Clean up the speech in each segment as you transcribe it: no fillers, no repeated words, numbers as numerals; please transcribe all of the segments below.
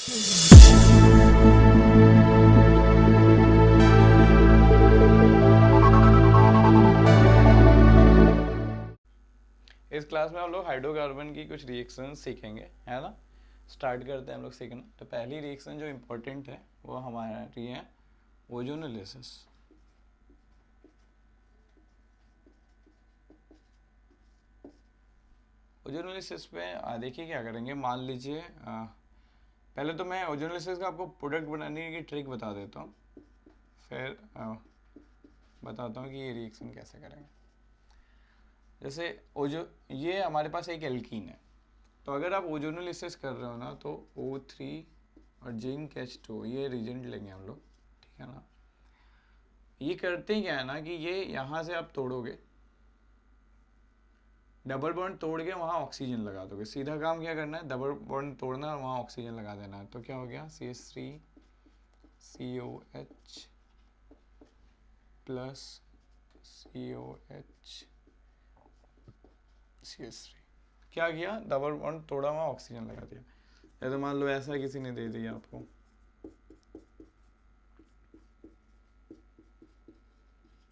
इस क्लास में हम लोग हाइड्रोकार्बन की कुछ रिएक्शन सीखेंगे, है ना। स्टार्ट करते हैं हम लोग सीखना। तो पहली रिएक्शन जो इम्पोर्टेंट है वो हमारी है ओजोनोलिसिस। ओजोनोलिसिस में देखिए क्या करेंगे। मान लीजिए पहले तो मैं ओजोनोलिसिस का आपको प्रोडक्ट बनाने की ट्रिक बता देता हूँ, फिर बताता हूँ कि ये रिएक्शन कैसे करेंगे। जैसे ये हमारे पास एक एल्कीन है, तो अगर आप ओजोनोलिसिस कर रहे हो ना तो O3 और जिंक H2 ये रिजेंट लेंगे हम लोग, ठीक है ना। ये करते ही क्या है ना कि ये यहाँ से आप तोड़ोगे, डबल बॉन्ड तोड़ के वहाँ ऑक्सीजन लगा दोगे। सीधा काम क्या करना है, डबल बॉन्ड तोड़ना और वहाँ ऑक्सीजन लगा देना है। तो क्या हो गया, CH3 COH plus COH CH3। क्या किया, डबल बॉन्ड तोड़ा, वहाँ ऑक्सीजन लगा दिया। या तो मान लो ऐसा किसी ने दे दिया आपको,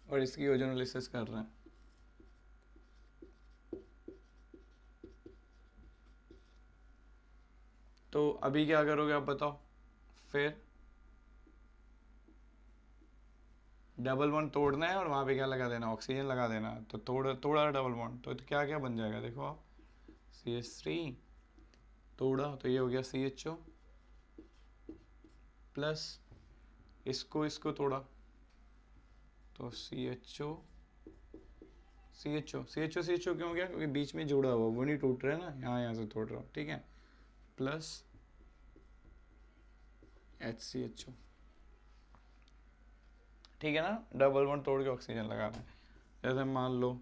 और इसकी ओजोनोलिसिस कर रहे हैं। तो अभी क्या करोगे आप बताओ। फिर डबल बॉन्ड तोड़ना है और वहाँ पे क्या लगा देना, ऑक्सीजन लगा देना। तो तोड़ा डबल बॉन्ड, तो क्या क्या बन जाएगा देखो आप। CH3 तोड़ा तो ये हो गया CHO प्लस इसको तोड़ा तो CHO क्यों हो गया, क्योंकि बीच में जोड़ा हुआ, वो नहीं टूट रहा है ना, यहाँ से तोड़ रहा हूँ, ठीक है। प्लस HCHO, ठीक है ना। डबल बॉन्ड तोड़ के ऑक्सीजन लगा रहे हैं। जैसे मान लो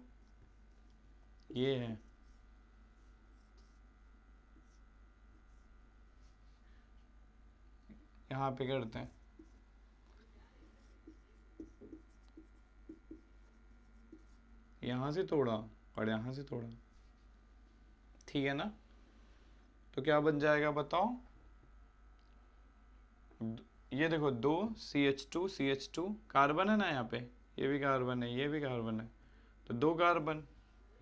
ये है, यहाँ पे करते हैं, यहाँ से तोड़ा और यहाँ से तोड़ा, ठीक है ना। तो क्या बन जाएगा बताओ। ये देखो 2 CH2 कार्बन है ना यहाँ पे, ये भी कार्बन है, ये भी कार्बन है, तो 2 कार्बन।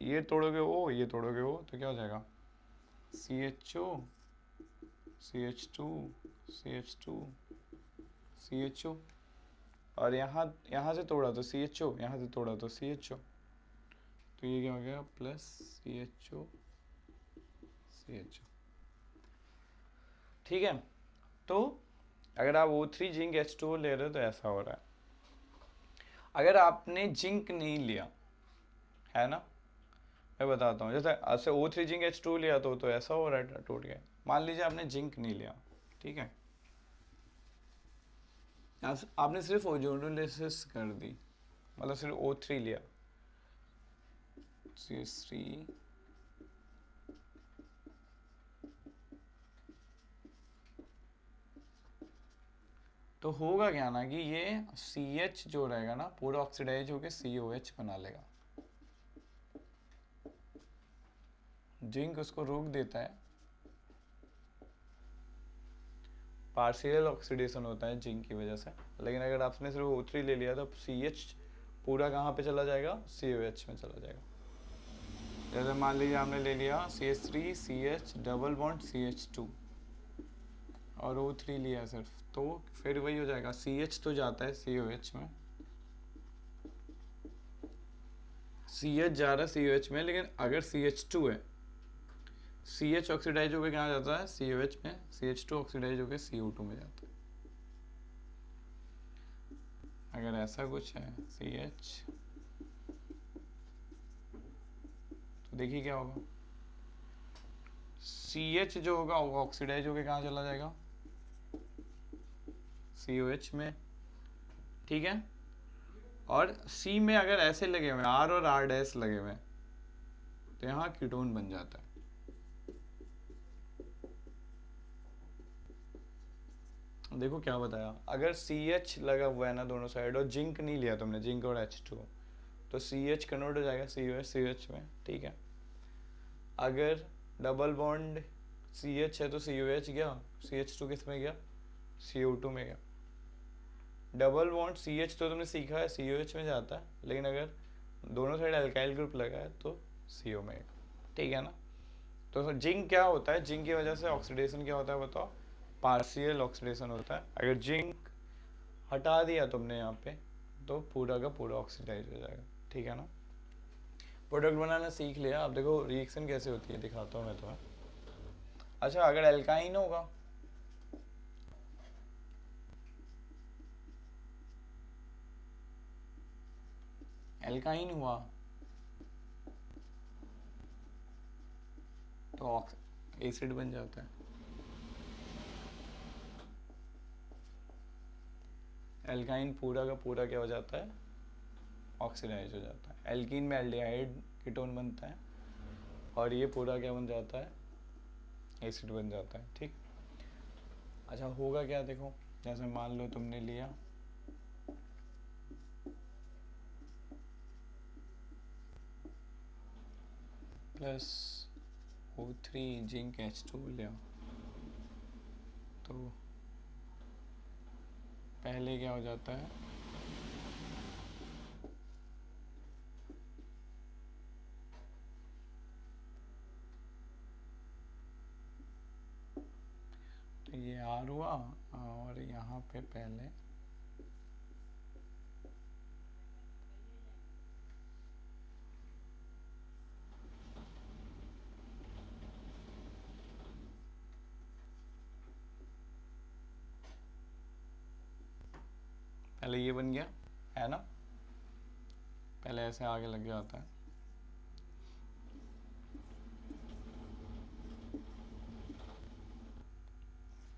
ये तोड़ोगे O, ये तोड़ोगे O, तो क्या हो जाएगा CHO CH2 CH2 CHO। और यहाँ से तोड़ा तो CHO, यहाँ से तोड़ा तो CHO, तो ये क्या हो गया प्लस CHO CHO, ठीक है। तो अगर आप O3 जिंक H2O ले रहे हो तो ऐसा हो रहा है। अगर आपने जिंक नहीं लिया है ना, मैं बताता हूँ। जैसे आपसे O3 जिंक H2O लिया तो ऐसा हो रहा है, टूट गया। मान लीजिए आपने जिंक नहीं लिया, ठीक है, आपने सिर्फ ओजोनोलिसिस कर दी, मतलब सिर्फ O3 लिया, CH3 तो होगा क्या ना कि ये CH जो रहेगा ना पूरा ऑक्सीडाइज होकर COH बना लेगा। जिंक उसको रोक देता है, पार्शियल ऑक्सीडेशन होता है जिंक की वजह से। लेकिन अगर आपने सिर्फ O3 ले लिया तो CH पूरा कहाँ पे चला जाएगा, COH में चला जाएगा। जैसे मान लीजिए आपने ले लिया CH3 CH double bond CH2 और O3 लिया सिर्फ, तो फिर वही हो जाएगा, CH तो जाता है COH में, CH जा रहा है COH में, लेकिन अगर CH2 है, CH ऑक्सीडाइज होकर कहाँ जाता है, COH में, CH2 ऑक्सीडाइज होकर CO2 में जाता है। अगर ऐसा कुछ है CH, तो देखिए क्या होगा, CH जो होगा वो ऑक्सीडाइज होकर कहाँ चला जाएगा, COH में, ठीक है। और C में अगर ऐसे लगे हुए R और R डैश लगे हुए तो यहाँ कीटोन बन जाता है। देखो क्या बताया, अगर CH लगा हुआ है ना दोनों साइड और जिंक नहीं लिया तुमने, जिंक और H2, तो CH कन्वर्ट हो जाएगा COH में, ठीक है। अगर डबल बॉन्ड CH है तो COH गया, CH2 किस में गया, CO2 में गया। डबल बॉन्ड CH तो तुमने सीखा है COH में जाता है, लेकिन अगर दोनों साइड अल्काइल ग्रुप लगा है तो CO में, ठीक है ना। तो जिंक क्या होता है, जिंक की वजह से ऑक्सीडेशन क्या होता है बताओ, पार्शियल ऑक्सीडेशन होता है। अगर जिंक हटा दिया तुमने यहाँ पे तो पूरा का पूरा ऑक्सीडाइज हो जाएगा, ठीक है ना। प्रोडक्ट बनाना सीख लिया, अब देखो रिएक्शन कैसे होती है दिखाता हूँ मैं तुम्हें। अच्छा अगर एल्काइन होगा, एल्काइन हुआ तो एसिड बन जाता है। एल्काइन पूरा का पूरा क्या हो जाता है, ऑक्सीडाइज हो जाता है। एल्कीन में एल्डिहाइड कीटोन बनता है और ये पूरा क्या बन जाता है, एसिड बन जाता है, ठीक। अच्छा होगा क्या देखो, जैसे मान लो तुमने लिया +O3 जिंक H2 लिया, तो पहले क्या हो जाता है, तो ये R हुआ और यहाँ पे पहले ये बन गया है ना, पहले ऐसे आगे लग जाता है,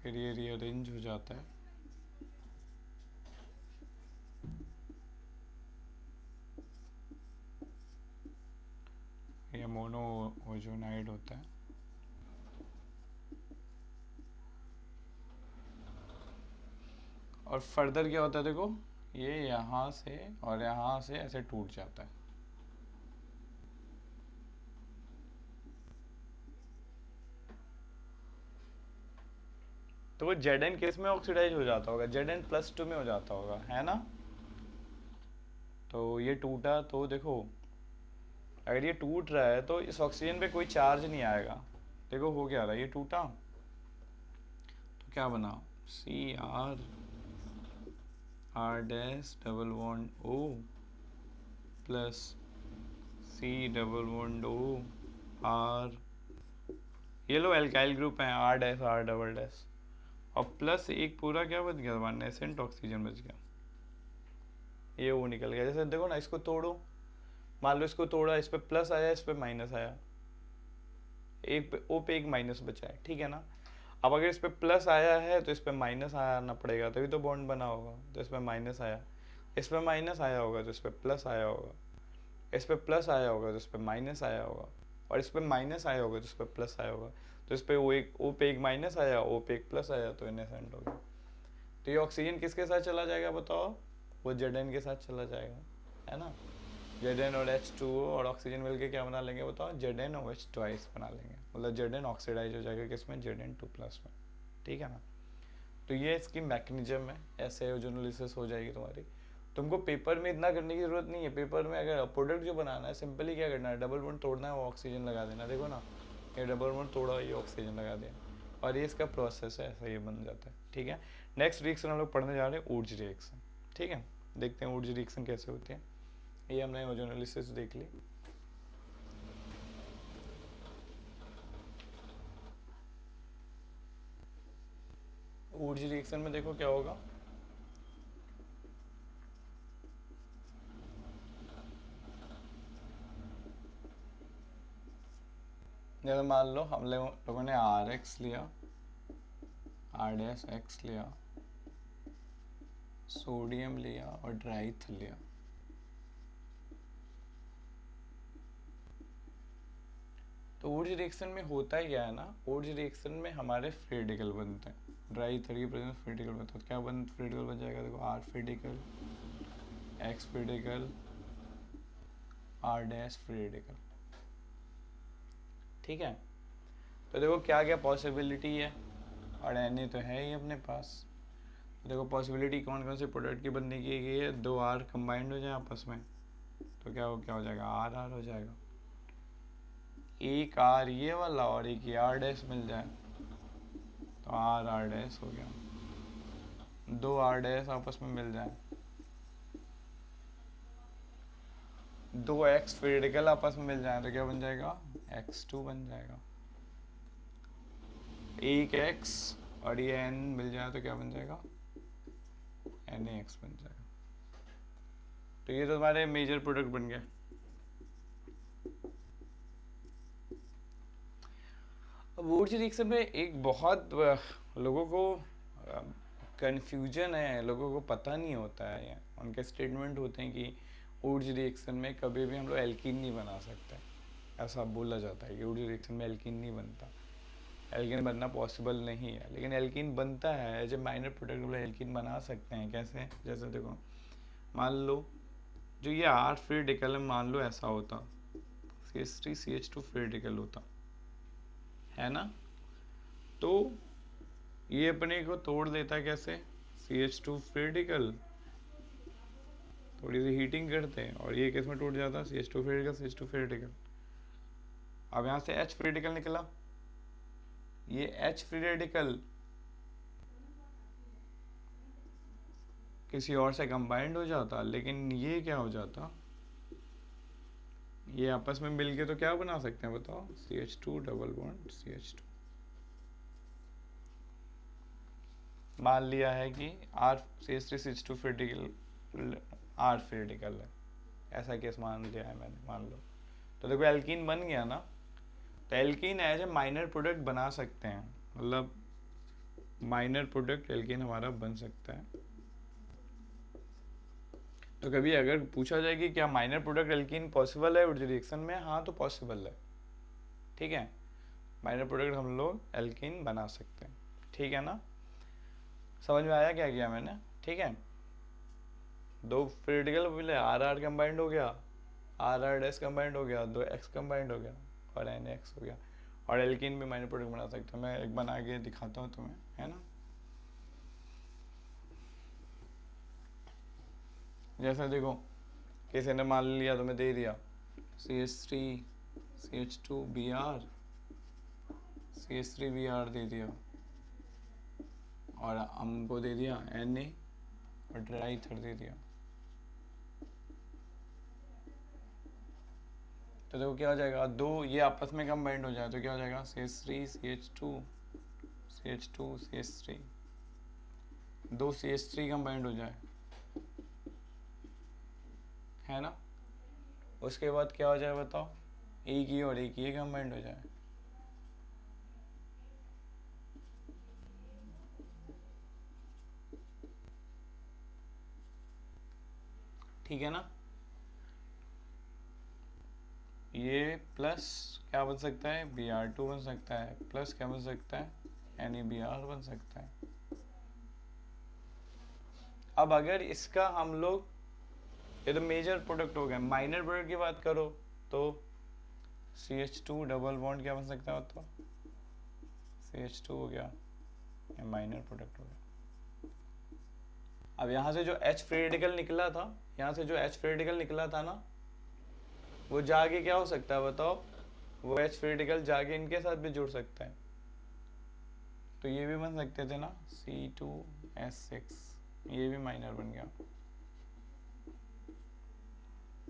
फिर ये रीअरेंज हो जाता है, ये मोनो ओजोनाइड होता है। और फर्दर क्या होता है देखो, ये यहाँ से और यहाँ से ऐसे टूट जाता है, तो वो Zn केस में ऑक्सीडाइज हो जाता होगा, Zn+2 में हो जाता होगा, है ना। तो ये टूटा तो देखो, अगर ये टूट रहा है तो इस ऑक्सीजन पे कोई चार्ज नहीं आएगा। देखो हो क्या रहा है, ये टूटा तो क्या बना, CR⁻⁻O प्लस C⁻⁻O R, ये लो एल्काइल ग्रुप है R', और प्लस एक पूरा क्या बच गया, 1 नेसेंट ऑक्सीजन बच गया, ये वो निकल गया। जैसे देखो ना, इसको तोड़ो, मान लो इसको तोड़ा, इस पे प्लस आया, इस पे माइनस आया, एक पे ओ पे एक माइनस बचा है, ठीक है ना। अब अगर इस पे प्लस आया है तो इस पे माइनस आना पड़ेगा, तभी तो बॉन्ड बना होगा। तो इस पे माइनस आया, इस पे माइनस आया होगा तो इस पे प्लस आया होगा, इस पे प्लस आया होगा तो इस पे माइनस आया होगा, और इस पे माइनस आया होगा तो इस पे प्लस आया होगा। तो इस पे ओ पे एक माइनस आया, ओ पे एक प्लस आया, तो इनसेंट हो गया। तो ये ऑक्सीजन किसके साथ चला जाएगा बताओ, वो Zn के साथ चला जाएगा, है ना। Zn और H2O और ऑक्सीजन मिलके क्या बना लेंगे बताओ, ZnOH ट्वाइस बना लेंगे, मतलब Zn ऑक्सीडाइज हो जाएगा किसमें, Zn2+ में, ठीक है ना। तो ये इसकी मैकेनिज्म है, ऐसे ओजोनोलिसिस हो जाएगी तुम्हारी। तुमको पेपर में इतना करने की जरूरत नहीं है, पेपर में अगर प्रोडक्ट जो बनाना है सिंपली क्या करना है, डबल बॉन्ड तोड़ना है, वो ऑक्सीजन लगा देना। देखो ना, ये डबल बॉन्ड तोड़ा, ये ऑक्सीजन लगा दिया, और ये इसका प्रोसेस है, ऐसा ये बन जाता है, ठीक है। नेक्स्ट रिएक्शन हम लोग पढ़ने जा रहे हैं ऊर्ज रिएक्शन, ठीक है। देखते हैं ऊर्ज रिएक्शन कैसे होती है। ये हमने ओजोनोलिसिस देख ली। ऊर्ज रिएक्शन में देखो क्या होगा, जैसे मान लो हम लोगों ने RX लिया, R'(X) लिया, सोडियम लिया और ड्राइथ लिया। तो ऊर्ज रिएक्शन में होता ही क्या है ना, ऊर्ज रिएक्शन में हमारे फ्री रेडिकल बनते हैं, ड्राइथ की प्रेजेंस फ्री रेडिकल बनता है। तो क्या फ्री रेडिकल बन जाएगा देखो, R free radical, X free radical, R' free radical, ठीक है। तो देखो क्या क्या पॉसिबिलिटी है, और Na तो है ही अपने पास। तो देखो पॉसिबिलिटी कौन कौन से प्रोडक्ट की बनने की है, 2 R कंबाइंड हो जाए आपस में, तो क्या हो जाएगा, R R हो जाएगा। एक R ये वाला और एक ये R डैश मिल जाए तो R R डैश हो गया। 2 R डैश आपस में मिल जाए, 2 X फ्री रेडिकल आपस में मिल जाए तो क्या बन जाएगा, X2 बन जाएगा। एक X और ये N मिल जाए तो क्या बन जाएगा, NaX बन जाएगा। तो ये तो हमारे मेजर प्रोडक्ट बन गए। अब वुड्स रिएक्शन में एक बहुत लोगों को कंफ्यूजन है, लोगों को पता नहीं होता है, उनके स्टेटमेंट होते हैं कि वुड्स रिएक्शन में कभी भी हम लोग एल्कीन नहीं बना सकते, ऐसा बोला जाता है कि वुड्स रिएक्शन में एल्कीन नहीं बनता, एल्कीन बनना पॉसिबल नहीं है। लेकिन एल्कीन बनता है, एज ए माइनर प्रोडक्ट हम लोग एल्कीन बना सकते हैं। कैसे, जैसे देखो मान लो जो ये R फ्री रेडिकल है, मान लो ऐसा होता, CH3CH2 फ्री रेडिकल होता है ना, तो ये अपने को तोड़ देता है कैसे, CH2 फ्री रेडिकल, थोड़ी सी हीटिंग करते हैं और ये किस में टूट जाता है, CH2 free radical, CH2 free radical. अब यहाँ से H फ्री रेडिकल निकला, ये H फ्री रेडिकल किसी और से कंबाइंड हो जाता, लेकिन ये क्या हो जाता, ये आपस में मिलके तो क्या बना सकते हैं बताओ, CH2 डबल बॉन्ड CH2। मान लिया है कि R CH3CH2 free radical R free radical है, ऐसा केस मान लिया है मैंने, मान लो। तो देखो एल्कीन बन गया ना, तो alkene as a minor product बना सकते हैं, मतलब माइनर प्रोडक्ट एल्कीन हमारा बन सकता है। तो कभी अगर पूछा जाए कि क्या माइनर प्रोडक्ट एल्कीन पॉसिबल है वुड्स रिएक्शन में, हाँ तो पॉसिबल है, ठीक है, माइनर प्रोडक्ट हम लोग एल्कीन बना सकते हैं, ठीक है ना। समझ में आया क्या किया मैंने, ठीक है। 2 फ्री रेडिकल मिले, आर आर कंबाइंड हो गया, आर आर डैश कंबाइंड हो गया, 2 एक्स कंबाइंड हो गया और NaX हो गया, और एल्कीन भी माइनर प्रोडक्ट बना सकते हैं। मैं एक बना के दिखाता हूँ तुम्हें, है ना। जैसा देखो किसी ने मान लिया, तुम्हें दे दिया CH3 CH2 Br, CH3 Br दे दिया, और हमको दे दिया Na और ड्राईथर दे दिया। तो देखो क्या हो जाएगा, 2 ये आपस में कंबाइंड हो जाए तो क्या हो जाएगा, CH3 CH2 CH2 CH3, 2 CH3 combined हो जाए, है ना। उसके बाद क्या हो जाए बताओ, एक ये और एक ये कंबाइंड हो जाए, ठीक है ना। ये प्लस क्या बन सकता है, Br2 बन सकता है, प्लस क्या बन सकता है, NaBr बन सकता है। अब अगर इसका हम लोग, ये तो मेजर प्रोडक्ट हो गया, माइनर प्रोडक्ट की बात करो तो CH2 डबल बॉन्ड क्या बन सकता है, तो CH2 हो गया, ये माइनर प्रोडक्ट हो गया। अब यहाँ से जो H फ्री रेडिकल निकला था, यहाँ से जो H फ्री रेडिकल निकला था ना, वो जाके क्या हो सकता है बताओ, वो H फ्री रेडिकल जाके इनके साथ भी जुड़ सकता है, तो ये भी बन सकते थे ना, C2S6, ये भी माइनर बन गया,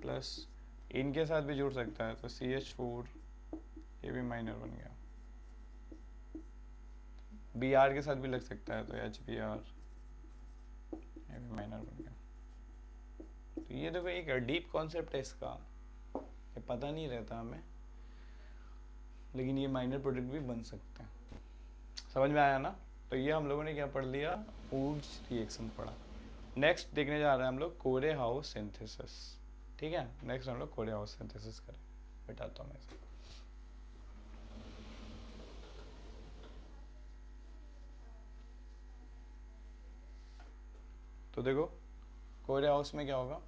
प्लस इनके साथ भी जुड़ सकता है तो CH4, ये भी माइनर बन गया, Br के साथ भी लग सकता है तो HBr, ये भी माइनर बन गया। तो ये देखो एक डीप कॉन्सेप्ट है इसका, ये पता नहीं रहता हमें, लेकिन ये माइनर प्रोडक्ट भी बन सकते हैं। समझ में आया ना। तो ये हम लोगों ने क्या पढ़ लिया, वुड्स रिएक्शन पढ़ा। नेक्स्ट देखने जा रहे हैं हम लोग कोरे हाउस सिंथेसिस, ठीक है। नेक्स्ट हम लोग कोरे हाउस सिंथेसिस करें, बिठाता हूँ मैं इसे। तो देखो कोरे हाउस में क्या होगा,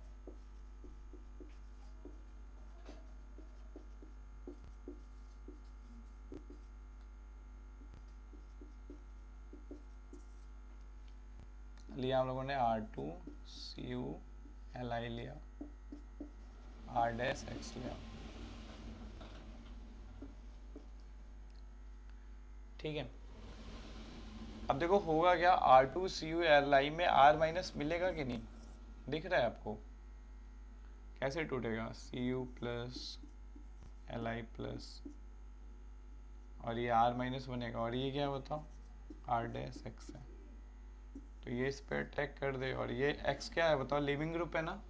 लिया हम लोगों ने R2CuLi लिया, R' लिया, ठीक है। अब देखो होगा क्या, R2CuLi में R माइनस मिलेगा कि नहीं, दिख रहा है आपको, कैसे टूटेगा, Cu प्लस Li प्लस और ये R माइनस बनेगा, और ये क्या बताओ R' है, तो ये इस पर अटैक कर दे, और ये X क्या है बताओ, लिविंग ग्रुप है ना,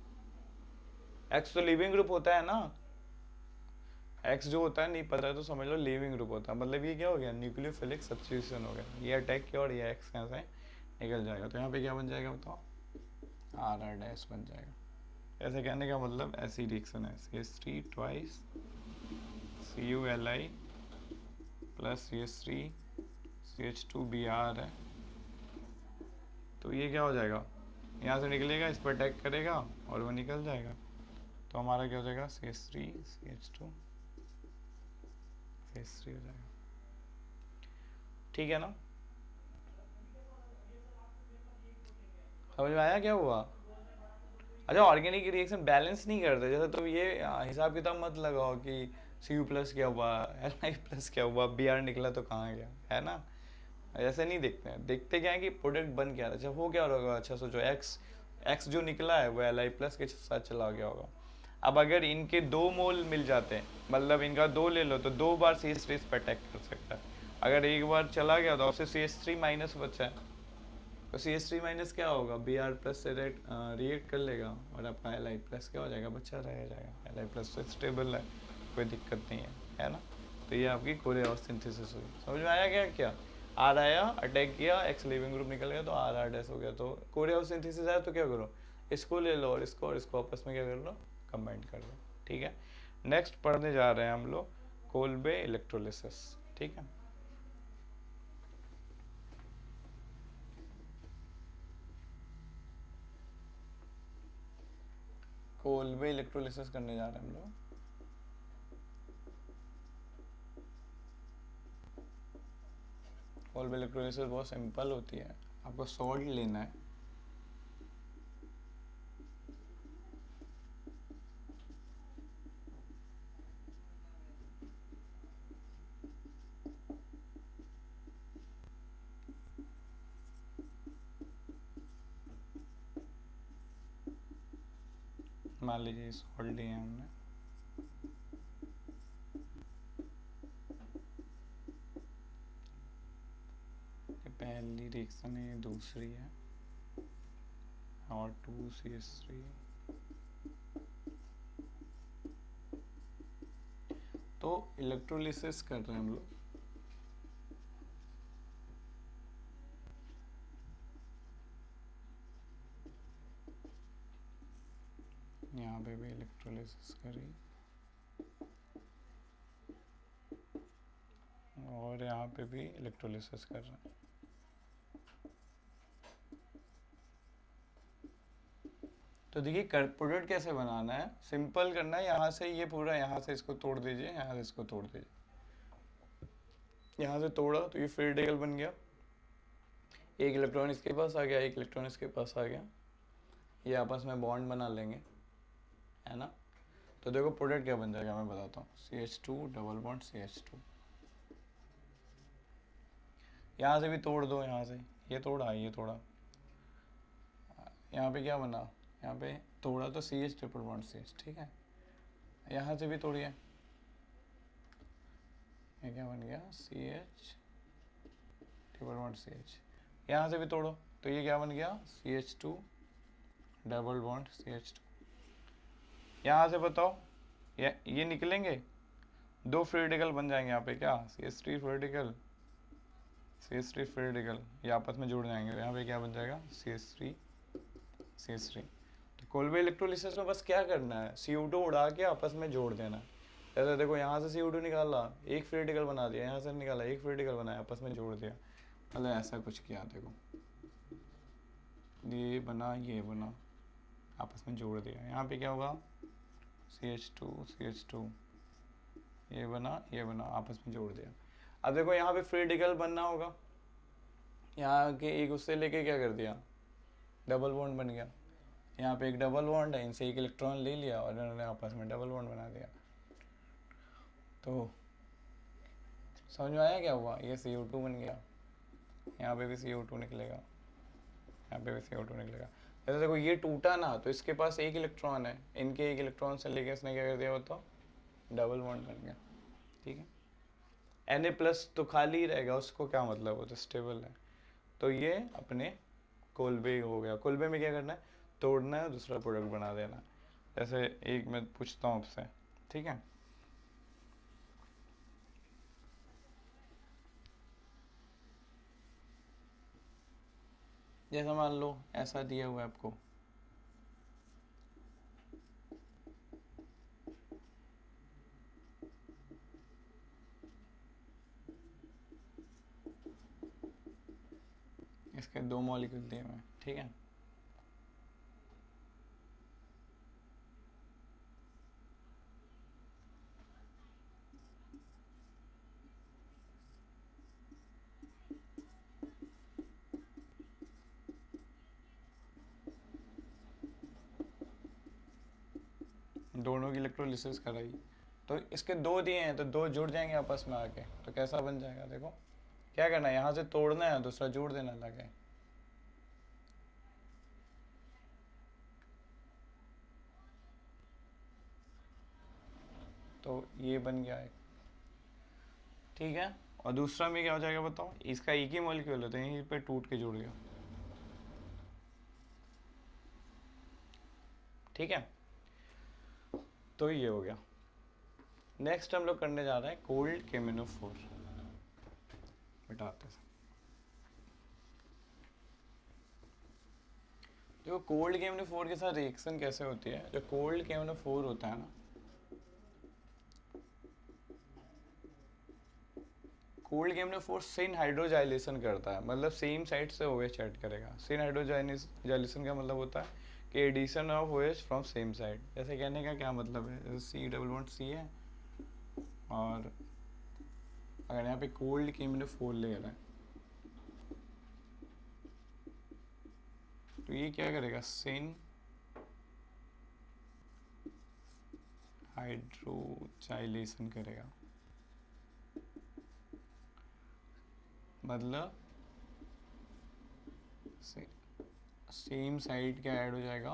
X तो लिविंग ग्रुप होता है ना, X जो होता है नहीं पता है तो समझ लो लिविंग ग्रुप होता है, मतलब ये क्या हो गया, न्यूक्लियोफिलिक सब्स्टिट्यूशन हो गया, ये अटैक किया और ये X यहाँ से निकल जाएगा, तो यहाँ पे क्या बन जाएगा बताओ, R' बन जाएगा। ऐसे कहने का मतलब ऐसी रिएक्शन है, CH3 twice CuLi plus CH3 CH2Br है, तो ये क्या हो जाएगा, यहाँ से निकलेगा, इस पर अटैक करेगा और वो निकल जाएगा, तो हमारा क्या हो जाएगा CH3 CH2 CH3 हो जाएगा, ठीक है ना, समझ में आया क्या हुआ। अच्छा ऑर्गेनिक रिएक्शन बैलेंस नहीं करते, जैसे तो ये हिसाब किताब मत लगाओ कि Cu प्लस क्या हुआ, Li प्लस क्या हुआ, Br निकला तो कहाँ गया, है ना, ऐसे नहीं देखते हैं, देखते क्या है कि प्रोडक्ट बन क्या रहा है, अच्छा हो क्या होगा, अच्छा सोचो एक्स जो निकला है वो Li प्लस के साथ चला गया होगा, अब अगर इनके 2 मोल मिल जाते हैं, मतलब इनका 2 ले लो तो 2 बार CH3 पर अटैक कर सकता है, अगर एक बार चला गया तो उससे CH3 माइनस बचा है, तो CH3 माइनस क्या होगा, Br प्लस से रिएक्ट कर लेगा और आपका Li प्लस क्या हो जाएगा, बचा रह जाएगा, Li प्लस तो स्टेबल है, कोई दिक्कत नहीं है ना, तो ये आपकी कोरियोस सिंथेसिस हुई, समझ में आया क्या, क्या R आया अटैक किया, X लिविंग ग्रुप निकल गया तो R हो गया, तो कोरियोस सिंथेसिस आया तो क्या करो, इसको ले लो और इसको आपस में क्या कर लो, कंबाइन कर लो, ठीक है। नेक्स्ट पढ़ने जा रहे हैं हम लोग कोल्बे इलेक्ट्रोलिसिस, ठीक है। कोल्बे इलेक्ट्रोलिसिस करने जा रहे हैं हम लोग, कोल्बे इलेक्ट्रोलिसिस बहुत सिंपल होती है, आपको सॉल्ट लेना है, मान लीजिए सॉल्ट लिए हमने, पहली रिएक्शन है, दूसरी है, और 2CH3, तो इलेक्ट्रोलिसिस कर रहे हैं हम लोग, यहाँ पे भी इलेक्ट्रोलिसिस करी और यहाँ पे भी इलेक्ट्रोलिसिस कर रहे हैं, तो देखिए प्रोडक्ट कैसे बनाना है, सिंपल करना है, यहाँ से ये पूरा, यहाँ से इसको तोड़ दीजिए, यहाँ से इसको तोड़ दीजिए, यहाँ से तोड़ा तो ये फ्री रेडिकल बन गया, एक इलेक्ट्रॉन इसके पास आ गया, एक इलेक्ट्रॉन इसके पास आ गया, ये आपस में बॉन्ड बना लेंगे, है ना, तो देखो प्रोडक्ट क्या बन जाएगा मैं बताता हूँ, CH2 डबल बॉन्ड CH2, यहाँ से भी तोड़ दो, यहाँ से ये तोड़ा, ये तोड़ा, यहाँ पे क्या बना, यहाँ पे तोड़ा तो CH ट्रिपल बॉन्ड CH, ठीक है, यहाँ से भी तोड़िए, ये क्या बन गया CH ट्रिपल बॉन्ड CH, यहाँ से भी तोड़ो तो ये क्या बन गया CH2 डबल बॉन्ड CH2, यहाँ से बताओ ये निकलेंगे, 2 फ्री रेडिकल बन जाएंगे यहाँ पे, क्या CH3 free radical, CH3 free radical, ये आपस में जुड़ जाएंगे, यहाँ पे क्या बन जाएगा CH3 तो कोल्बे इलेक्ट्रोलिसिस में बस क्या करना है, CO2 उड़ा के आपस में जोड़ देना है, जैसे देखो यहाँ से CO2 निकाला, एक फ्री रेडिकल बना दिया, यहाँ से निकाला, एक फ्री रेडिकल बनाया, आपस में जोड़ दिया, मतलब ऐसा कुछ किया, देखो ये बना आपस में जोड़ दिया, यहाँ पे क्या होगा CH2 ये बना आपस में जोड़ दिया, अब देखो यहाँ पे फ्री रेडिकल बनना होगा, यहाँ के एक उससे लेके क्या कर दिया, डबल बॉन्ड बन गया। यहाँ पे एक डबल बॉन्ड है, इनसे एक इलेक्ट्रॉन ले लिया और इन्होंने आपस में डबल बॉन्ड बना दिया। तो समझ में आया क्या हुआ? ये CO2 बन गया, यहाँ पे भी CO2 निकलेगा, यहाँ पे भी CO2 निकलेगा। जैसे देखो ये टूटा ना, तो इसके पास एक इलेक्ट्रॉन है, इनके एक इलेक्ट्रॉन से लेके इसने क्या कर दिया बताओ? डबल बॉन्ड बन गया। ठीक है, Na+ तो खाली ही रहेगा, उसको क्या मतलब, वो तो स्टेबल है। तो ये अपने कोलबे हो गया। कोलबे में क्या करना है? तोड़ना है, दूसरा प्रोडक्ट बना देना है। जैसे एक मैं पूछता हूँ आपसे, ठीक है, जैसा मान लो ऐसा दिया हुआ है आपको, इसके 2 मॉलिक्यूल दिए हुए हैं, ठीक है। दोनों की इलेक्ट्रोलिसिस कराई, तो इसके 2 दिए हैं, तो 2 जुड़ जाएंगे आपस में आके, तो कैसा बन जाएगा? देखो क्या करना है, यहाँ से तोड़ना है, दूसरा जोड़ देना लगे। तो ये बन गया एक, ठीक है। और दूसरा में क्या हो जाएगा बताओ? इसका एक ही मॉलिक्यूल है, तो यहीं पे टूट के जुड़ गया, ठीक है। तो ये हो गया। नेक्स्ट हम लोग करने जा रहे हैं कोल्ड केमिनोफोर। मिटाते हैं। देखो कोल्ड केमिनोफोर के साथ रिएक्शन कैसे होती है। जो कोल्ड केमिनोफोर होता है ना, कोल्ड केमिनोफोर सिन हाइड्रोजाइलेशन करता है, मतलब सेम साइड से OH ऐड करेगा। सिन हाइड्रोजाइलेशन का मतलब होता है कि addition of OH from same side. जैसे कहने का क्या मतलब है, जैसे C है, और अगर यहाँ पे कोल्ड केमिनोफोर ले रहा है, तो ये क्या करेगा? सिन हाइड्रोजाइलेशन करेगा, मतलब सेम साइड क्या ऐड हो जाएगा?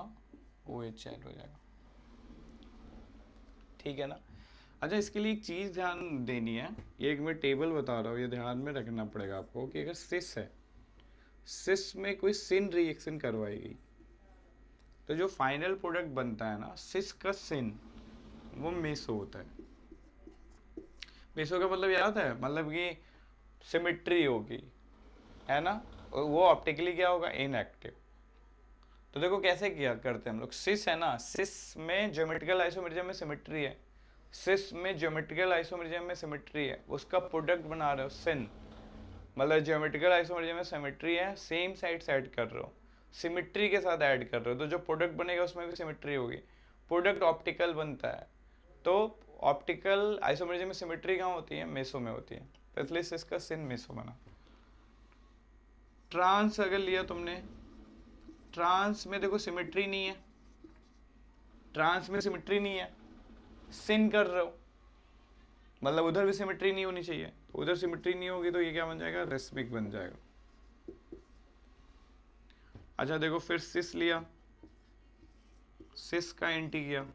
OH ऐड हो जाएगा, ठीक है ना। अच्छा, इसके लिए एक चीज़ ध्यान देनी है, ये एक मैं टेबल बता रहा हूँ, ये ध्यान में रखना पड़ेगा आपको कि अगर सिस है, सिस में कोई सिन रिएक्शन करवाएगी, तो जो फाइनल प्रोडक्ट बनता है ना सिस का सिन, वो मेसो होता है। मेसो का मतलब याद है, मतलब कि सिमिट्री होगी, है ना। और वो ऑप्टिकली क्या होगा? इनएक्टिव। तो देखो कैसे किया करते हैं हम लोग। सिस है ना, सिस में ज्योमेट्रिकल आइसोमेरिज्म में सिमिट्री है, सिस में ज्योमेट्रिकल आइसोमेरिज्म में सिमिट्री है, उसका प्रोडक्ट बना रहे हो सिन, मतलब ज्योमेट्रिकल आइसोमेरिज्म में सिमिट्री है, सेम साइड से ऐड कर रहे हो, सिमिट्री के साथ ऐड कर रहे हो, तो जो प्रोडक्ट बनेगा उसमें भी सिमिट्री होगी। प्रोडक्ट ऑप्टिकल बनता है, तो ऑप्टिकल आइसोमेरिज्म में सिमिट्री कहाँ होती है? मेसो में होती है, तो इसलिए सिस का सिन मेसो बना। ट्रांस अगर लिया तुमने, ट्रांस में देखो सिमिट्री नहीं है, ट्रांस में सिमिट्री नहीं है, सिन कर रहे हो, मतलब उधर भी सिमिट्री नहीं होनी चाहिए, तो उधर सिमिट्री नहीं होगी, तो ये क्या बन जाएगा? रेस्मिक बन जाएगा। अच्छा देखो, फिर सिस लिया, सिस का एंटी किया,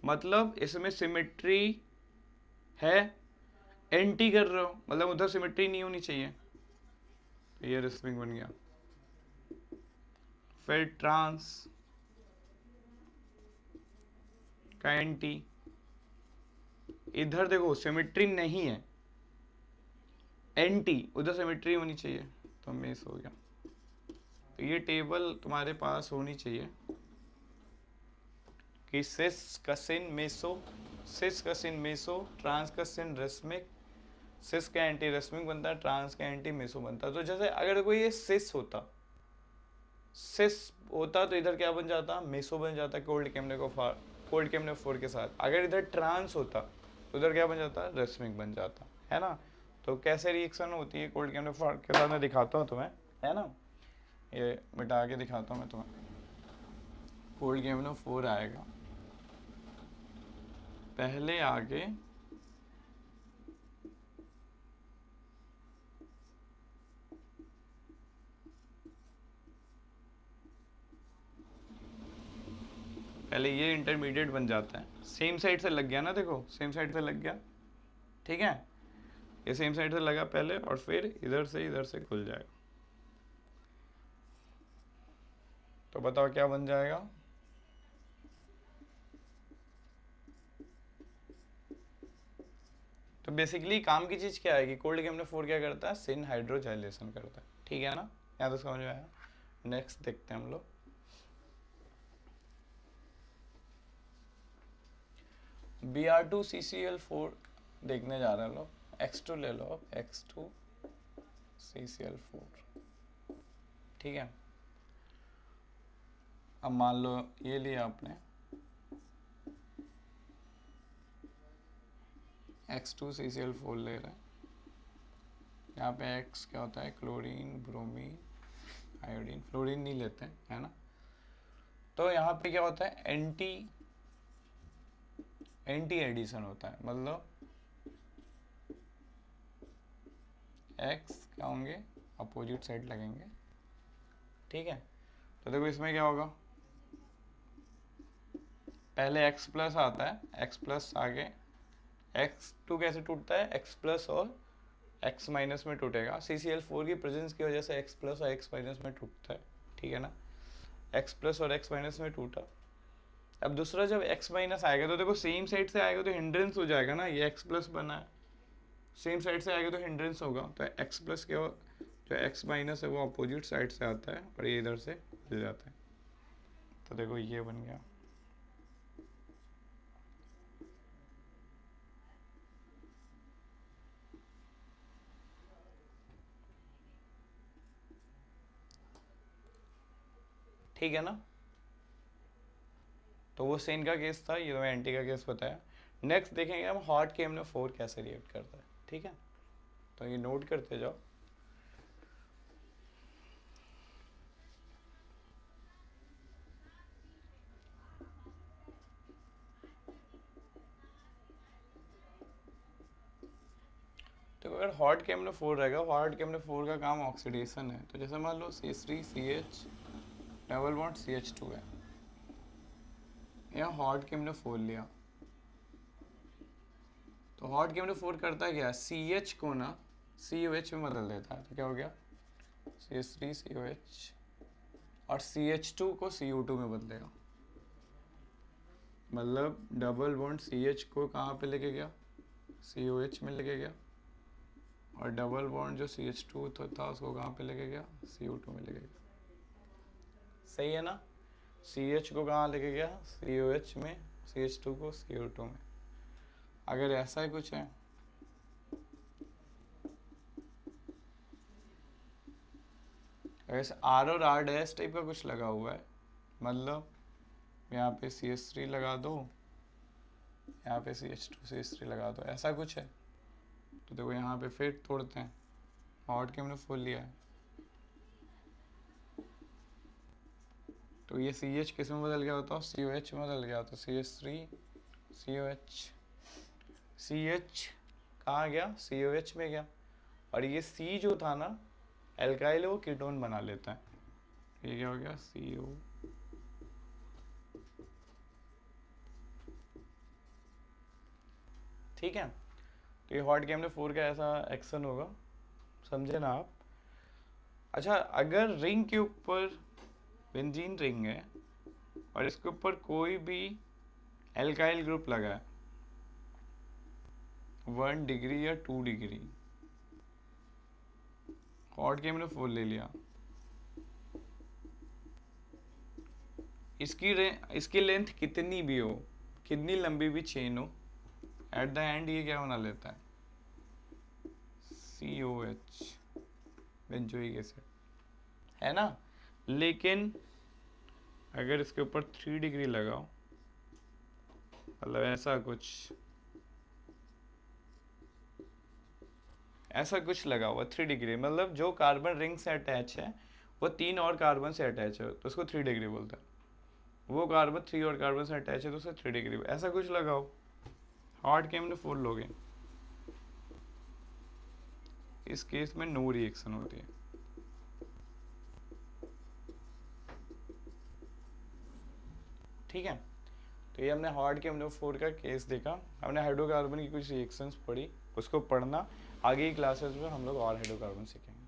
मतलब इसमें सिमिट्री है, एंटी कर रहे हो, मतलब उधर सिमिट्री नहीं होनी चाहिए, तो ये रेस्मिक बन गया। फिर ट्रांस का एंटी, इधर देखो सिमिट्री नहीं है, एंटी, उधर सिमिट्री होनी चाहिए, तो मिस हो गया। तो ये टेबल तुम्हारे पास होनी चाहिए कि सिस का सिन मेसो, सिस का सिन मेसो, ट्रांस का सिन रेस्मिक, सिस का एंटी रेस्मिक बनता है, ट्रांस का एंटी मेसो बनता है। तो जैसे अगर कोई ये सिस होता, सिस होता तो इधर क्या बन जाता? मेसो बन जाता कोल्ड केमिनोफोर के साथ। अगर इधर ट्रांस होता तो उधर क्या बन जाता? रेस्मिक बन जाता, है ना। तो कैसे रिएक्शन होती है कोल्ड केमिनोफोर के साथ मैं दिखाता हूँ तुम्हें, है ना। ये मिटा के दिखाता हूँ मैं तुम्हें। कोल्ड KMnO4 आएगा, पहले आगे पहले ये इंटरमीडिएट बन जाता है, सेम साइड से लग गया ना, देखो सेम साइड से लग गया, ठीक है। ये सेम साइड से लगा पहले और फिर इधर से खुल जाएगा। तो बताओ क्या बन जाएगा? तो बेसिकली काम की चीज़ क्या है कि कोल्ड KMnO4 क्या करता है, सिन हाइड्रोजाइलेशन करता है, ठीक है ना, यहाँ तो समझ में आया। नेक्स्ट देखते हैं हम लोग। Br2CCl4 देखने जा रहे हैं लोग। X2 ले लो अब, X2CCl4, ठीक है। अब मान लो ये लिया आपने X2CCl4 ले रहे हैं, यहाँ पे X क्या होता है, क्लोरीन, ब्रोमीन, आयोडीन, फ्लोरीन नहीं लेते हैं, है ना। तो यहाँ पे क्या होता है, एंटी एडिशन होता है, मतलब X क्या होंगे, अपोजिट साइड लगेंगे, ठीक है। तो देखो इसमें क्या होगा, पहले X प्लस आता है, X प्लस आगे X2 कैसे टूटता है, X प्लस और X माइनस में टूटेगा। CCl4 की प्रेजेंस की वजह से X प्लस और X माइनस में टूटता है, ठीक है ना। X प्लस और X माइनस में टूटा। अब दूसरा जब X माइनस आएगा तो देखो सेम साइड से आएगा तो हिंड्रेंस हो जाएगा ना, ये X प्लस बना है, सेम साइड से आएगा तो हिंड्रेंस होगा। तो X प्लस क्या हो, जो X माइनस है वो अपोजिट साइड से आता है और ये इधर से मिल जाता है। तो देखो ये बन गया, ठीक है ना। तो वो सेन का केस था, ये तो मैं एंटी का केस बताया। नेक्स्ट देखेंगे हम हॉट KMnO4 कैसे रिएक्ट करता है, ठीक है। तो ये नोट करते जाओ। तो अगर हॉट KMnO4 रहेगा, हॉट KMnO4 का काम ऑक्सीडेशन है। तो जैसे मान लो C3CH डबल बॉन्ड CH2 है, यहाँ हॉट KMnO4 लिया, तो हॉट KMnO4 करता है क्या, CH को ना COH में बदल देता है। तो क्या हो गया, CH3COH, और CH2 को CO2 में बदलेगा, मतलब डबल बॉन्ड CH को कहाँ पे लेके गया, COH में लेके गया, और डबल बॉन्ड जो CH2 था उसको कहाँ पे लेके गया, CO2 में लेके गया, सही है ना। CH को कहाँ लेके गया, COH में, CH2 को CO2 में। अगर ऐसा ही कुछ है, अगर R और R डैश टाइप का कुछ लगा हुआ है, मतलब यहाँ पे CH3 लगा दो, यहाँ पे CH2 CH3 लगा दो, ऐसा कुछ है। तो देखो यहाँ पे फिर तोड़ते हैं, हॉट KMnO4 लिया है, तो ये CH किस में बदल गया होता है, COH में बदल गया, तो CH3 COH, CH कहाँ गया, COH में गया, और ये C जो था ना एल्काइल वो कीटोन बना लेता है, ये क्या हो गया, CO, ठीक है। तो ये हॉट KMnO4 का ऐसा एक्शन होगा, समझे ना आप। अच्छा, अगर रिंग के ऊपर बेंजीन रिंग है और इसके ऊपर कोई भी एल्काइल ग्रुप लगा है 1 डिग्री या 2 डिग्री, हॉट KMnO4 ले लिया, इसकी लेंथ कितनी भी हो, कितनी लंबी भी चेन हो, एट द एंड ये क्या बना लेता है, COH, बेंजोइक एसिड, है ना। लेकिन अगर इसके ऊपर 3 डिग्री लगाओ, मतलब ऐसा कुछ लगा हुआ 3 डिग्री, मतलब जो कार्बन रिंग से अटैच है वो 3 और कार्बन से अटैच है तो उसको 3 डिग्री बोलते हैं। वो कार्बन 3 और कार्बन से अटैच है तो उसे 3 डिग्री, ऐसा कुछ लगाओ। हॉट के हमने 4 लोगे, इस केस में नो रिएक्शन होती है। ठीक है, तो ये हमने हॉट के हमने 4 का केस देखा, हमने हाइड्रोकार्बन की कुछ रिएक्शंस पढ़ी, उसको पढ़ना। आगे की क्लासेस में हम लोग और हाइड्रोकार्बन सीखेंगे।